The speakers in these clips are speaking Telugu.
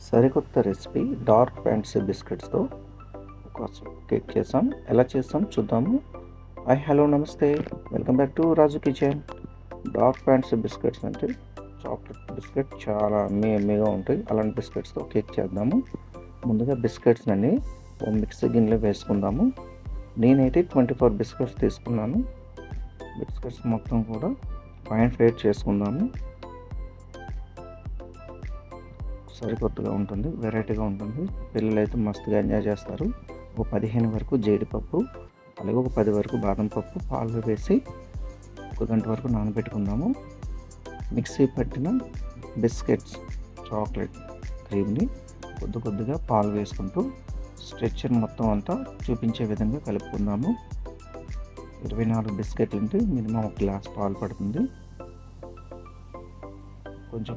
సరికొత్త రెసిపీ డార్క్ ఫ్యాంటసీ బిస్కెట్స్తో ఒక కేక్ చేసాం. ఎలా చేస్తాం చూద్దాము. హాయ్, హలో, నమస్తే, welcome back to Raju kitchen. Dark fantasy biscuits అంటే చాక్లెట్ బిస్కెట్ చాలా ఎమ్మీగా ఉంటాయి. అలాంటి బిస్కెట్స్తో కేక్ చేద్దాము. ముందుగా బిస్కెట్స్ అన్ని ఓ మిక్సీ గిన్నెలో వేసుకుందాము. నేనైతే 24 బిస్కెట్స్ తీసుకున్నాను. బిస్కెట్స్ మొత్తం కూడా ఫైన్ ఫ్రైడ్ చేసుకుందాము. సరికొత్తగా ఉంటుంది, వెరైటీగా ఉంటుంది. పిల్లలు అయితే మస్తుగా ఎంజాయ్ చేస్తారు. ఒక 15 వరకు జీడిపప్పు, అలాగే ఒక 10 వరకు బాదం పప్పు పాలు వేసి 1 గంట వరకు నానబెట్టుకుందాము. మిక్సీ పట్టిన బిస్కెట్స్ చాక్లెట్ క్రీమ్ని కొద్దిగా పాలు వేసుకుంటూ స్ట్రెచ్చర్ మొత్తం అంతా చూపించే విధంగా కలుపుకుందాము. 24 బిస్కెట్లు అంటే మినిమం 1 గ్లాస్ పాలు పడుతుంది.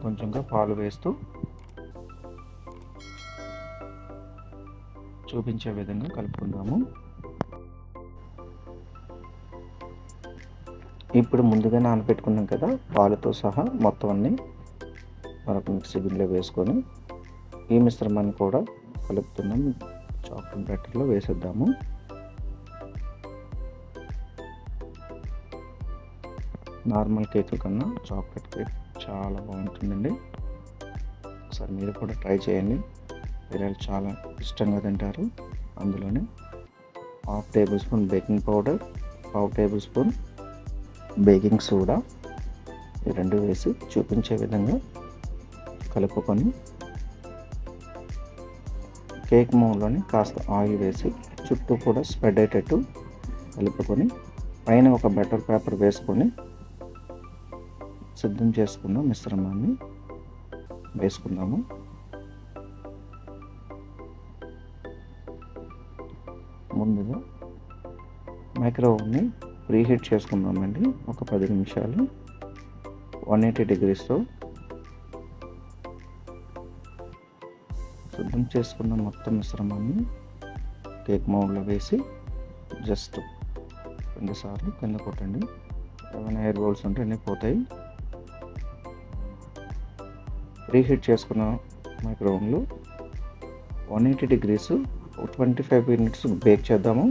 కొంచెంగా పాలు వేస్తూ చూపించే విధంగా కలుపుకుందాము. ఇప్పుడు ముందుగా నానబెట్టుకున్నాం కదా, పాలతో సహా మొత్తం అన్నీ మరొక మిక్సీ గిన్నెలో వేసుకొని ఈ మిశ్రమాన్ని కూడా కలుపుతున్నాం. చాక్లెట్ బ్యాటర్లో వేసేద్దాము. నార్మల్ కేక్ కన్నా చాక్లెట్ కేక్ చాలా బాగుంటుందండి. ఒకసారి మీరు కూడా ట్రై చేయండి. పిల్లలు చాలా ఇష్టంగా తింటారు. అందులోనే 1/2 table spoon baking powder, 1/2 table spoon baking soda, ఈ రెండు వేసి చూపించే విధంగా కలుపుకొని కేక్ మౌల్డ్లోని కాస్త ఆయిల్ వేసి చుట్టూ కూడా స్ప్రెడ్ అయ్యేటట్టు కలుపుకొని పైన ఒక బటర్ పేపర్ వేసుకొని సిద్ధం చేసుకున్న మిశ్రమాన్ని వేసుకుందాము. ముందుగా మైక్రోవేవ్ని ప్రీహీట్ చేసుకుందామండి. ఒక 10 నిమిషాలు 180 డిగ్రీస్తో సిద్ధం చేసుకున్న మొత్తం మిశ్రమాన్ని కేక్ మౌల్డ్లో వేసి జస్ట్ 2 సార్లు కింద కొట్టండి. ఏమైనా ఎయిర్ బౌల్స్ ఉంటే అన్నీ పోతాయి. ప్రీహీట్ చేసుకున్న మైక్రోవేవ్లో 180 డిగ్రీస్ 25 మినిట్స్ బేక్ చేద్దాము.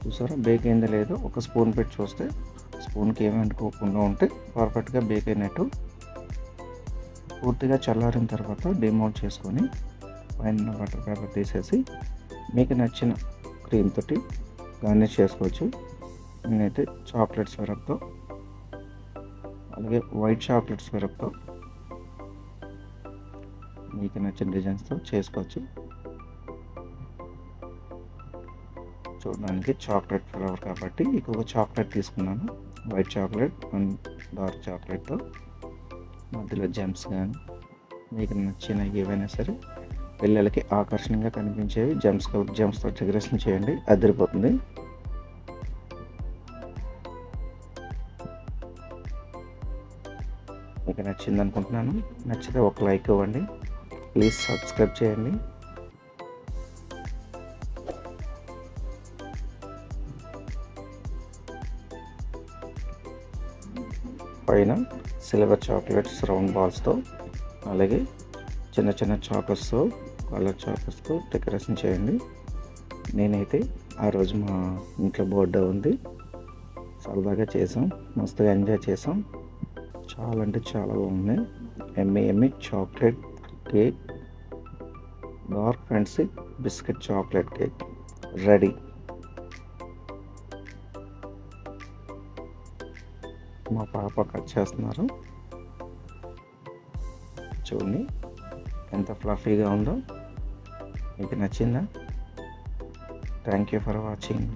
చూసారా బేక్ అయిందో లేదో ఒక స్పూన్ పెట్టి చూస్తే స్పూన్కి ఏమి అంటుకోకుండా ఉంటే పర్ఫెక్ట్గా బేక్ అయినట్టు. పూర్తిగా చల్లారిన తర్వాత డిమౌల్డ్ చేసుకొని పైన బటర్ పేపర్ తీసేసి మీకు నచ్చిన క్రీమ్ తోటి గార్నిష్ చేసుకోవచ్చు. నేనైతే చాక్లెట్ సిరప్తో, అలాగే వైట్ చాక్లెట్ సిరప్తో మీకు నచ్చిన డిజైన్స్తో చేసుకోవచ్చు. చూడడానికి చాక్లెట్ ఫ్లేవర్ కాబట్టి ఎక్కువగా చాక్లెట్ తీసుకున్నాను. వైట్ చాక్లెట్ అండ్ డార్క్ చాక్లెట్తో మధ్యలో జెమ్స్ కానీ మీకు నచ్చిన ఏవైనా సరే పిల్లలకి ఆకర్షణీయంగా కనిపించేవి జెమ్స్తో డెకరేషన్ చేయండి, అదిరిపోతుంది. మీకు నచ్చింది అనుకుంటున్నాను. నచ్చితే ఒక లైక్ ఇవ్వండి. ప్లీజ్ సబ్స్క్రైబ్ చేయండి. పైన సిల్వర్ చాక్లెట్స్ రౌండ్ బాల్స్తో, అలాగే చిన్న చాకర్స్తో, కలర్ చాకర్స్తో డెకరేషన్ చేయండి. నేనైతే ఆ రోజు మా ఇంట్లో బర్త్డే ఉంది, సరదాగా చేసాం, మస్తుగా ఎంజాయ్ చేసాం. చాలా అంటే చాలా బాగుంది. Emmy chocolate cake, dark fantasy biscuit chocolate cake ready. మా పాప కట్ చేస్తున్నారు. చూడండి ఎంత ఫ్లఫీగా ఉందో. మీకు నచ్చిందా? Thank you for watching.